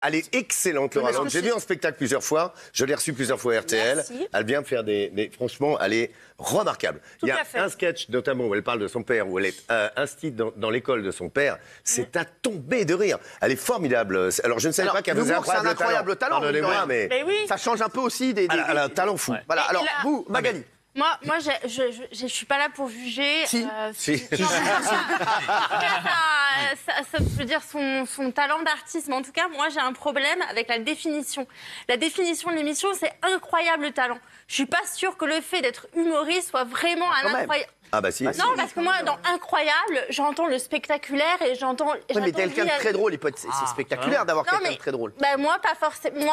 Elle est excellente, Laura Lande. J'ai vu en spectacle plusieurs fois. Je l'ai reçue plusieurs fois à RTL. Merci. Elle vient faire mais franchement, elle est remarquable. Il y a un sketch, notamment, où elle parle de son père, où elle est instite dans l'école de son père. C'est à tomber de rire. Elle est formidable. Alors, je ne savais pas qu'elle faisait un incroyable talent. Pardonnez-moi, mais oui. Ça change un peu aussi des... Elle a un talent fou. Voilà, alors, vous, Magali. Moi, je suis pas là pour juger. Si. Non, ça veut dire son talent d'artiste. Mais en tout cas, moi, j'ai un problème avec la définition. La définition de l'émission, c'est incroyable talent. Je suis pas sûre que le fait d'être humoriste soit vraiment un incroyable... Ah bah si. Non, parce que moi, dans incroyable, j'entends le spectaculaire et j'entends... Oui, mais quelqu'un de très drôle, c'est spectaculaire d'avoir quelqu'un de très drôle. Bah moi, pas forcément.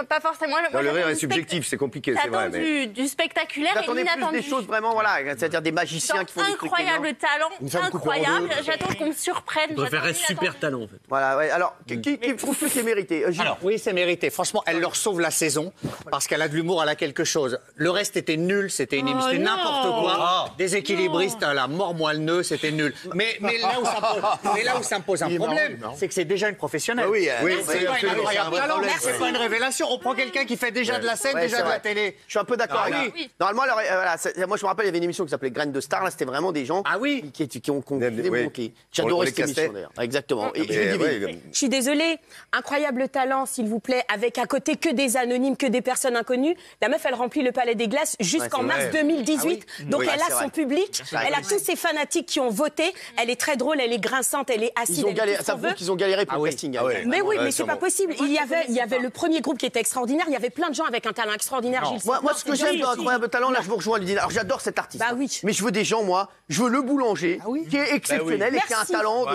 Pas forcément. Non, le rire est subjectif, c'est compliqué, c'est vrai. Mais... du spectaculaire et l'inattendu. Plus des choses vraiment, voilà, c'est-à-dire des magiciens qui font des trucs incroyable talent, incroyable. J'attends qu'on me surprenne. Je préférerais super talent, en fait. Voilà, ouais. Alors, qui trouve que c'est mérité? Alors, oui, c'est mérité. Franchement, elle leur sauve la saison parce qu'elle a de l'humour, elle a quelque chose. Le reste était nul, c'était n'importe quoi. Déséquilibriste, la mort moelle-nœud, c'était nul. Mais là où s'impose un problème, c'est que c'est déjà une professionnelle. Oui, c'est pas un incroyable talent, c'est pas une révélation. On prend quelqu'un qui fait déjà de la scène, déjà de la télé. Je suis un peu d'accord avec vous. Normalement, alors, voilà, moi je me rappelle, il y avait une émission qui s'appelait Graines de Star, là c'était vraiment des gens qui ont débloqué. J'adorais cette émission d'ailleurs. Exactement. Je suis désolée, incroyable talent, s'il vous plaît, avec à côté que des anonymes, que des personnes inconnues. La meuf, elle remplit le Palais des Glaces jusqu'en mars 2018. Donc elle a son public, elle a tous ses fanatiques qui ont voté. Elle est très drôle, elle est grinçante, elle est assise. Ça prouve qu'ils ont galéré pour le casting. Mais oui, mais c'est pas possible. Il y avait le premier groupe qui était extraordinaire. Il y avait plein de gens avec un talent extraordinaire. Moi, ce que j'aime dans Incroyable Talent, là, je vous rejoins, Lydie. Alors, j'adore cet artiste. Bah oui. Mais je veux des gens, moi, je veux le boulanger, qui est exceptionnel et qui a un talent,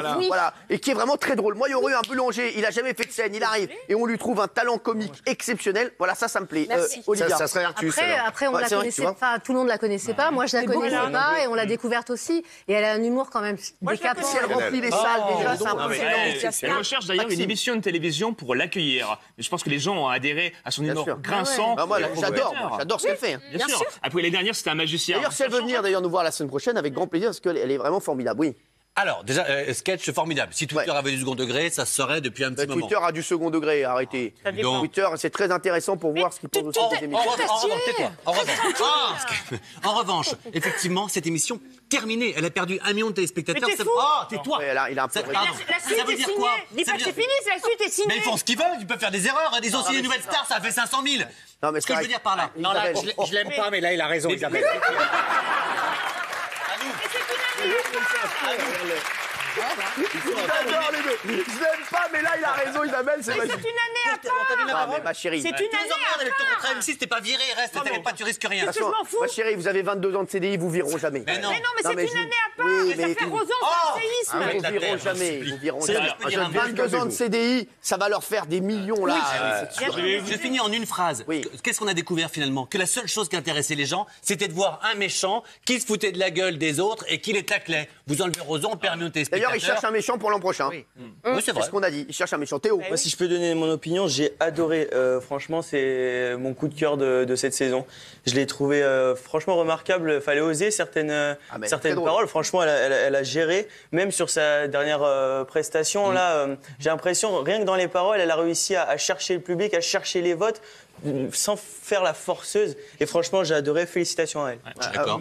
et qui est vraiment très drôle. Moi, il y aurait eu un boulanger, il a jamais fait de scène, il arrive, et on lui trouve un talent comique exceptionnel. Voilà, ça me plaît. Olivia. Ça serait Artus. Après, on la connaissait pas, tout le monde la connaissait pas. Moi, je la connaissais pas, et on l'a découverte aussi. Et elle a un humour quand même décapant. Si elle remplit les salles, déjà, c'est impressionnant. Elle recherche d'ailleurs une émission de télévision pour l'accueillir. Je pense que les gens ont adhéré à son humour grinçant. Moi, j'adore ce qu'elle fait. Bien sûr. Après, les dernières, c'était un magicien. D'ailleurs, si elle veut venir nous voir la semaine prochaine, avec grand plaisir, parce qu'elle est vraiment formidable. Oui. Alors, déjà, sketch formidable. Si Twitter avait du second degré, ça se serait depuis un petit moment. Twitter a du second degré, arrêtez. Twitter, c'est très intéressant pour voir ce qu'il pense aussi des émissions. En revanche, effectivement, cette émission terminée. Elle a perdu 1 million de téléspectateurs. Mais t'es fou. Oh, tais-toi. Il a un peu... La suite est signée. Dis pas que c'est fini, la suite est signée. Mais ils font ce qu'ils veulent, ils peuvent faire des erreurs. Ils ont signé une nouvelle star, ça a fait 500 000. Non, mais ce que je veux dire par là. Non, là, je l'aime pas, mais là, il a raison, Isabelle. J'adore les deux. Je l'aime pas, mais là, il a raison, Isabelle, c'est magique. C'est une année à part. Mais ma chérie. C'est une année à part. M6, t'es pas viré, reste, t'inquiète pas, tu risques rien. Je m'en fous. Ma chérie, vous avez 22 ans de CDI, vous viront jamais. Mais non. Mais c'est une année à part. Ça fait Rosan, c'est un séisme. Vous viront jamais. Vous viront jamais. 22 ans de CDI, ça va leur faire des millions, là. Je finis en une phrase. Qu'est-ce qu'on a découvert finalement? Que la seule chose qui intéressait les gens, c'était de voir un méchant qui se foutait de la gueule des autres et qui les taclait. Vous enlevez Rosan, on perd mieux tes spectateurs. D'ailleurs, il cherche un méchant pour l'an prochain. Oui, c'est vrai. C'est ce qu'on a dit. Il cherche un méchant. Théo. Moi, si je peux donner mon opinion, j'ai adoré. Franchement, c'est mon coup de cœur de cette saison. Je l'ai trouvé franchement remarquable. Fallait oser certaines paroles. Franchement, elle a géré. Même sur sa dernière prestation, là, j'ai l'impression, rien que dans les paroles, elle a réussi à chercher le public, à chercher les votes, sans faire la forceuse. Et franchement, j'ai adoré. Félicitations à elle. D'accord.